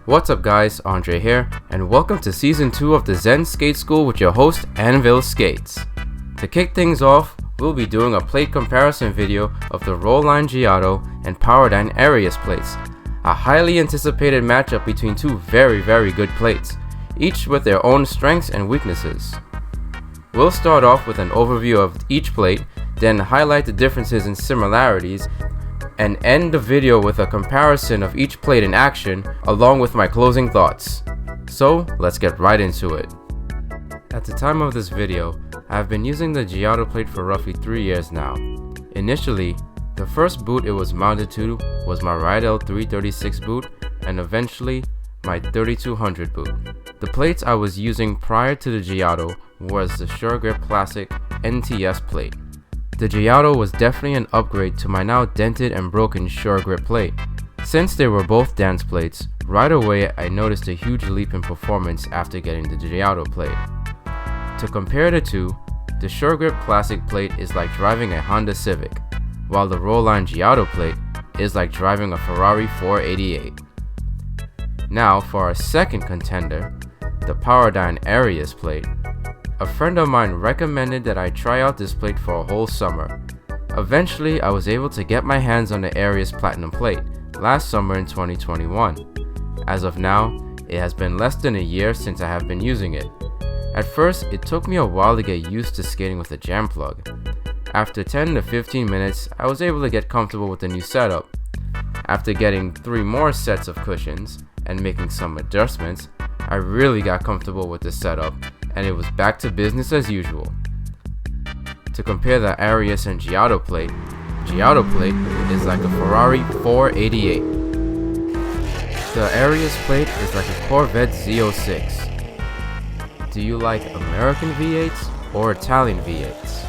What's up guys, Andre here, and welcome to Season 2 of the Zen Skate School with your host, Andvilsk8s. To kick things off, we'll be doing a plate comparison video of the Rollerskating Giotto and Powerdyne Arius plates, a highly anticipated matchup between two very good plates, each with their own strengths and weaknesses. We'll start off with an overview of each plate, then highlight the differences and similarities, and end the video with a comparison of each plate in action, along with my closing thoughts. So, let's get right into it. At the time of this video, I have been using the Giotto plate for roughly 3 years now. Initially, the first boot it was mounted to was my Riedell 336 boot, and eventually, my 3200 boot. The plates I was using prior to the Giotto was the Sure Grip Classic NTS plate. The Giotto was definitely an upgrade to my now dented and broken Sure Grip plate. Since they were both dance plates, right away I noticed a huge leap in performance after getting the Giotto plate. To compare the two, the Sure Grip Classic plate is like driving a Honda Civic, while the Rollerskating Giotto plate is like driving a Ferrari 488. Now for our second contender, the Powerdyne Arius plate. A friend of mine recommended that I try out this plate for a whole summer. Eventually, I was able to get my hands on the Arius Platinum plate last summer in 2021. As of now, it has been less than a year since I have been using it. At first, it took me a while to get used to skating with a jam plug. After 10 to 15 minutes, I was able to get comfortable with the new setup. After getting 3 more sets of cushions and making some adjustments, I really got comfortable with the setup, and it was back to business as usual. To compare the Arius and Giotto plate is like a Ferrari 488. The Arius plate is like a Corvette Z06. Do you like American V8s or Italian V8s?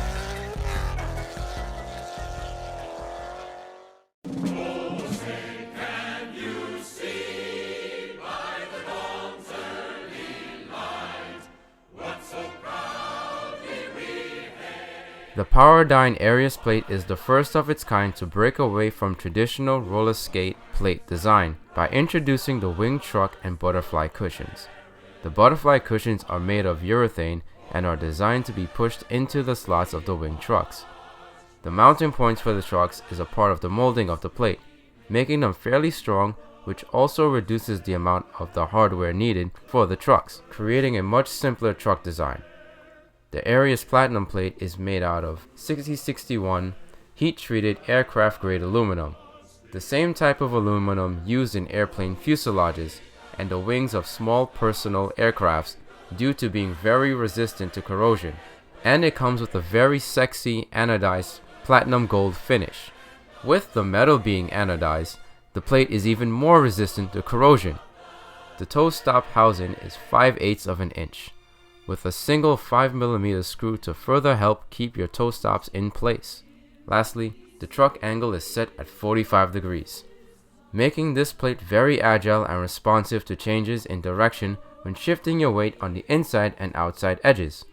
The Powerdyne Arius plate is the first of its kind to break away from traditional roller skate plate design by introducing the wing truck and butterfly cushions. The butterfly cushions are made of urethane and are designed to be pushed into the slots of the wing trucks. The mounting points for the trucks is a part of the molding of the plate, making them fairly strong, which also reduces the amount of the hardware needed for the trucks, creating a much simpler truck design. The Arius Platinum plate is made out of 6061 heat-treated aircraft-grade aluminum, the same type of aluminum used in airplane fuselages and the wings of small personal aircrafts due to being very resistant to corrosion, and it comes with a very sexy anodized platinum gold finish. With the metal being anodized, the plate is even more resistant to corrosion. The toe stop housing is 5/8 of an inch, with a single 5mm screw to further help keep your toe stops in place. Lastly, the truck angle is set at 45 degrees, making this plate very agile and responsive to changes in direction when shifting your weight on the inside and outside edges.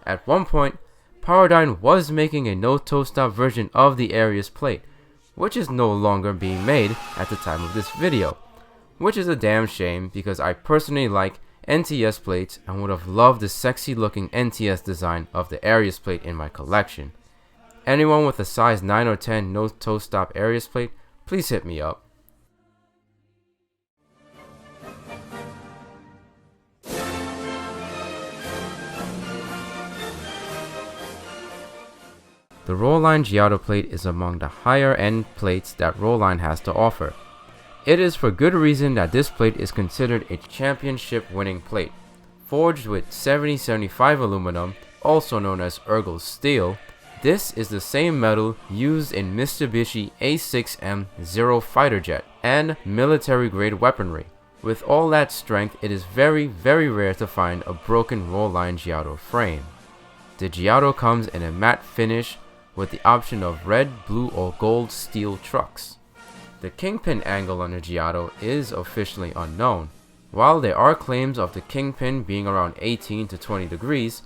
At one point, Powerdyne was making a no toe stop version of the Arius plate, which is no longer being made at the time of this video, which is a damn shame because I personally like NTS plates and would have loved the sexy looking NTS design of the Arius plate in my collection. Anyone with a size 9 or 10 no toe stop Arius plate, please hit me up. The Rollerskating Giotto plate is among the higher end plates that Rollerskating has to offer. It is for good reason that this plate is considered a championship winning plate. Forged with 7075 aluminum, also known as Ergel steel, this is the same metal used in Mitsubishi A6M0 fighter jet and military grade weaponry. With all that strength, it is very rare to find a broken Rollerskating Giotto frame. The Giotto comes in a matte finish with the option of red, blue or gold steel trucks. The kingpin angle on the Giotto is officially unknown. While there are claims of the kingpin being around 18 to 20 degrees,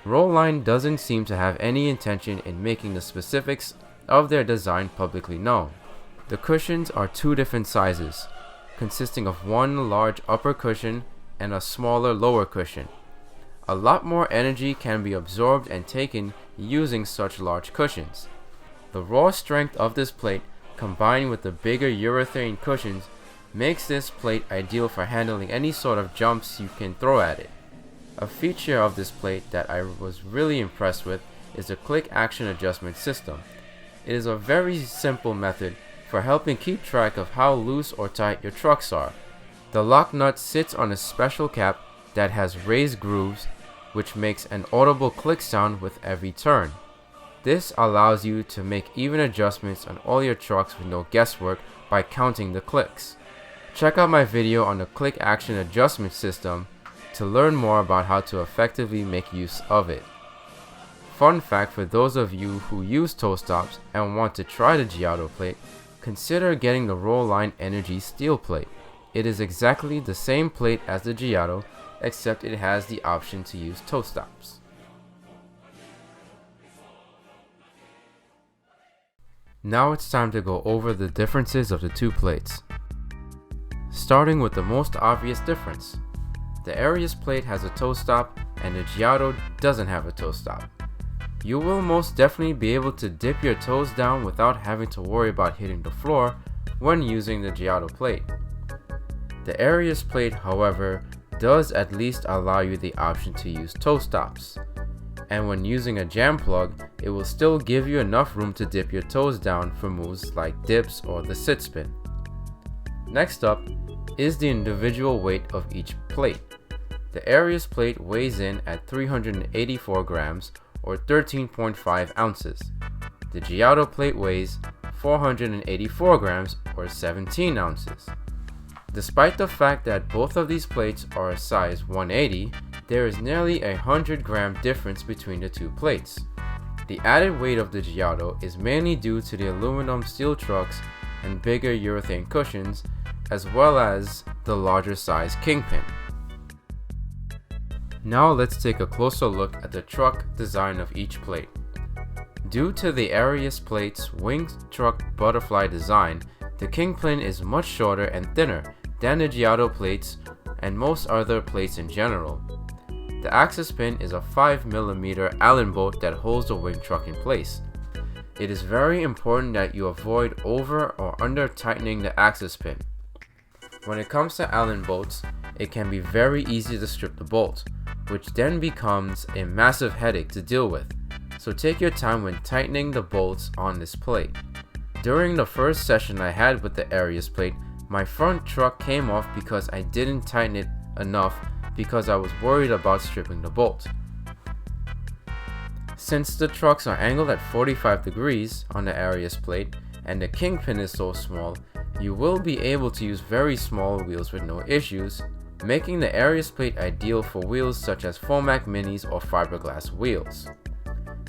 Rollerskating doesn't seem to have any intention in making the specifics of their design publicly known. The cushions are 2 different sizes, consisting of one large upper cushion and a smaller lower cushion. A lot more energy can be absorbed and taken using such large cushions. The raw strength of this plate, combined with the bigger urethane cushions, makes this plate ideal for handling any sort of jumps you can throw at it. A feature of this plate that I was really impressed with is the click action adjustment system. It is a very simple method for helping keep track of how loose or tight your trucks are. The lock nut sits on a special cap that has raised grooves, which makes an audible click sound with every turn. This allows you to make even adjustments on all your trucks with no guesswork by counting the clicks. Check out my video on the click action adjustment system to learn more about how to effectively make use of it. Fun fact for those of you who use toe stops and want to try the Giotto plate, consider getting the Rollline Energy steel plate. It is exactly the same plate as the Giotto, except it has the option to use toe stops. Now it's time to go over the differences of the two plates. Starting with the most obvious difference. The Arius plate has a toe stop and the Giotto doesn't have a toe stop. You will most definitely be able to dip your toes down without having to worry about hitting the floor when using the Giotto plate. The Arius plate, however, does at least allow you the option to use toe stops, and when using a jam plug, it will still give you enough room to dip your toes down for moves like dips or the sit spin. Next up is the individual weight of each plate. The Arius plate weighs in at 384 grams or 13.5 ounces. The Giotto plate weighs 484 grams or 17 ounces. Despite the fact that both of these plates are a size 180, there is nearly a 100-gram difference between the two plates. The added weight of the Giotto is mainly due to the aluminum steel trucks and bigger urethane cushions, as well as the larger size Kingpin. Now let's take a closer look at the truck design of each plate. Due to the Arius plate's wing truck butterfly design, the Kingpin is much shorter and thinner than the Giotto plates and most other plates in general. The axis pin is a 5mm Allen bolt that holds the wing truck in place. It is very important that you avoid over or under tightening the axis pin. When it comes to Allen bolts, it can be very easy to strip the bolt, which then becomes a massive headache to deal with, so take your time when tightening the bolts on this plate. During the first session I had with the Arius plate, my front truck came off because I didn't tighten it enough because I was worried about stripping the bolt. Since the trucks are angled at 45 degrees on the Arius plate and the Kingpin is so small, you will be able to use very small wheels with no issues, making the Arius plate ideal for wheels such as Fomac Minis or fiberglass wheels.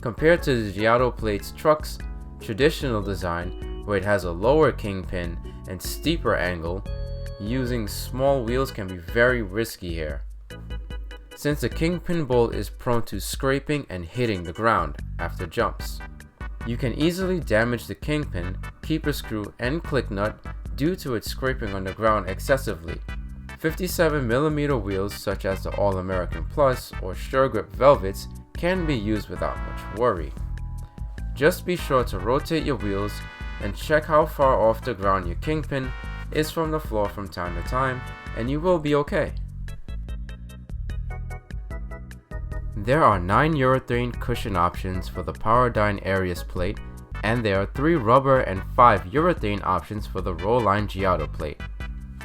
Compared to the Giotto plate's truck's traditional design, where it has a lower Kingpin and steeper angle, using small wheels can be very risky here, since the Kingpin bolt is prone to scraping and hitting the ground after jumps. You can easily damage the Kingpin, keeper screw, and click nut due to it scraping on the ground excessively. 57mm wheels such as the All-American Plus or Sure Grip Velvets can be used without much worry. Just be sure to rotate your wheels and check how far off the ground your Kingpin is from the floor from time to time, and you will be okay. There are 9 urethane cushion options for the Powerdyne Arius plate, and there are 3 rubber and 5 urethane options for the Rollline Giotto plate.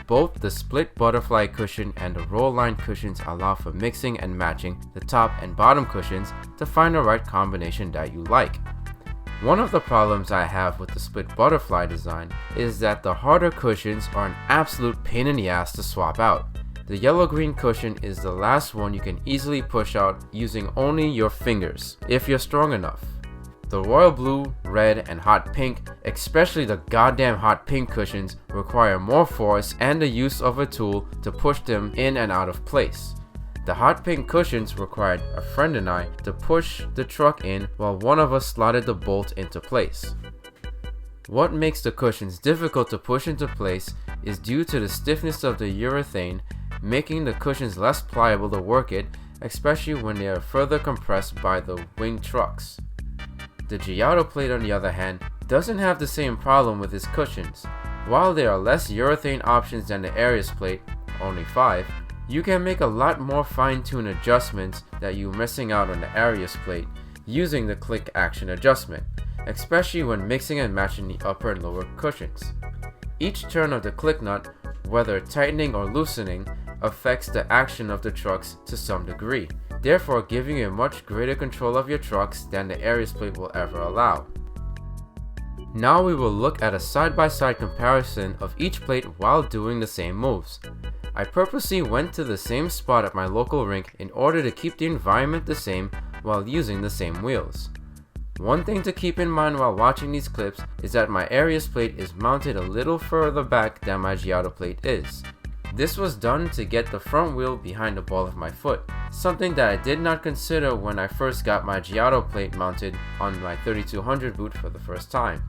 Both the split butterfly cushion and the Rollline cushions allow for mixing and matching the top and bottom cushions to find the right combination that you like. One of the problems I have with the split butterfly design is that the harder cushions are an absolute pain in the ass to swap out. The yellow-green cushion is the last one you can easily push out using only your fingers, if you're strong enough. The royal blue, red, and hot pink, especially the goddamn hot pink cushions, require more force and the use of a tool to push them in and out of place. The hot pink cushions required a friend and I to push the truck in while one of us slotted the bolt into place. What makes the cushions difficult to push into place is due to the stiffness of the urethane, making the cushions less pliable to work it, especially when they are further compressed by the wing trucks. The Giotto plate, on the other hand, doesn't have the same problem with its cushions. While there are less urethane options than the Arius plate, only 5, you can make a lot more fine-tuned adjustments that you're missing out on the Arius plate using the click action adjustment, especially when mixing and matching the upper and lower cushions. Each turn of the click nut, whether tightening or loosening, affects the action of the trucks to some degree, therefore giving you a much greater control of your trucks than the Arius plate will ever allow. Now we will look at a side-by-side comparison of each plate while doing the same moves. I purposely went to the same spot at my local rink in order to keep the environment the same while using the same wheels. One thing to keep in mind while watching these clips is that my Arius plate is mounted a little further back than my Giotto plate is. This was done to get the front wheel behind the ball of my foot, something that I did not consider when I first got my Giotto plate mounted on my 3200 boot for the first time.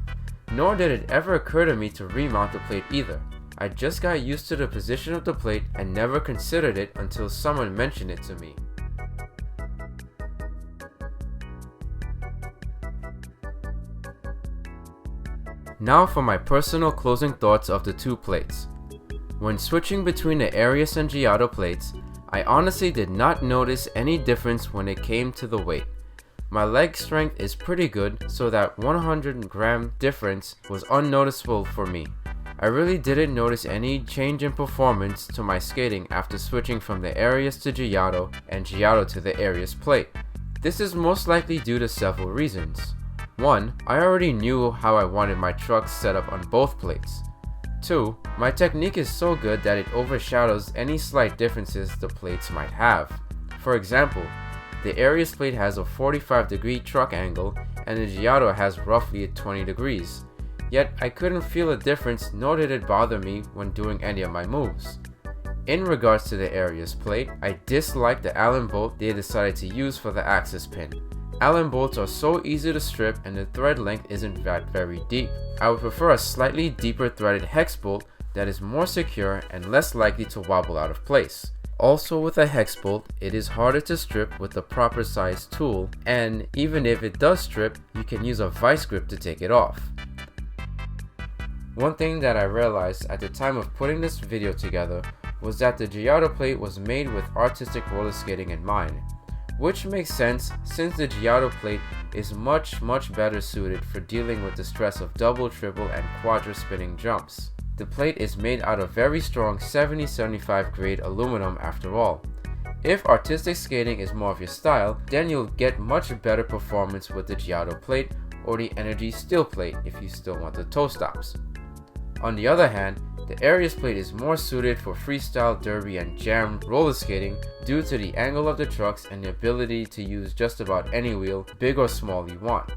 Nor did it ever occur to me to remount the plate either. I just got used to the position of the plate and never considered it until someone mentioned it to me. Now for my personal closing thoughts of the two plates. When switching between the Arius and Giotto plates, I honestly did not notice any difference when it came to the weight. My leg strength is pretty good, so that 100-gram difference was unnoticeable for me. I really didn't notice any change in performance to my skating after switching from the Arius to Giotto and Giotto to the Arius plate. This is most likely due to several reasons. 1. I already knew how I wanted my trucks set up on both plates. 2. My technique is so good that it overshadows any slight differences the plates might have. For example, the Arius plate has a 45-degree truck angle and the Giotto has roughly 20 degrees. Yet I couldn't feel a difference, nor did it bother me when doing any of my moves. In regards to the Arius plate, I dislike the Allen bolt they decided to use for the access pin. Allen bolts are so easy to strip and the thread length isn't that very deep. I would prefer a slightly deeper threaded hex bolt that is more secure and less likely to wobble out of place. Also, with a hex bolt, it is harder to strip with the proper size tool, and even if it does strip, you can use a vice grip to take it off. One thing that I realized at the time of putting this video together was that the Giotto plate was made with artistic roller skating in mind, which makes sense since the Giotto plate is much better suited for dealing with the stress of double, triple, and quadra spinning jumps. The plate is made out of very strong 70-75 grade aluminum after all. If artistic skating is more of your style, then you'll get much better performance with the Giotto plate or the Energy Steel plate if you still want the toe stops. On the other hand, the Arius plate is more suited for freestyle, derby, and jam roller skating due to the angle of the trucks and the ability to use just about any wheel, big or small, you want.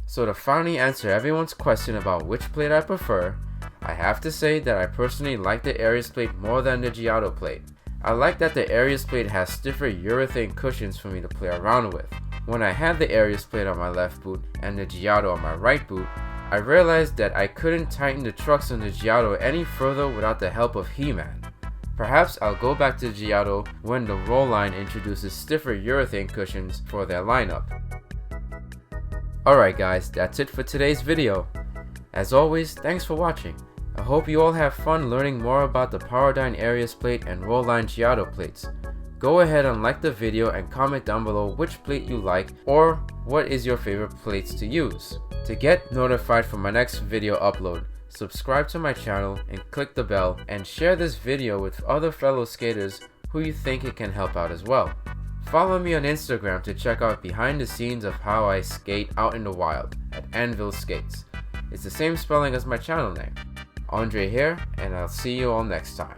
So to finally answer everyone's question about which plate I prefer, I have to say that I personally like the Arius plate more than the Giotto plate. I like that the Arius plate has stiffer urethane cushions for me to play around with. When I had the Arius plate on my left boot and the Giotto on my right boot, I realized that I couldn't tighten the trucks on the Giotto any further without the help of He-Man. Perhaps I'll go back to Giotto when the roll line introduces stiffer urethane cushions for their lineup. Alright guys, that's it for today's video. As always, thanks for watching. I hope you all have fun learning more about the Powerdyne Arius plate and roll line Giotto plates. Go ahead and like the video and comment down below which plate you like or what is your favorite plates to use. To get notified for my next video upload, subscribe to my channel and click the bell, and share this video with other fellow skaters who you think it can help out as well. Follow me on Instagram to check out behind the scenes of how I skate out in the wild at Andvilsk8s. It's the same spelling as my channel name. Andre here, and I'll see you all next time.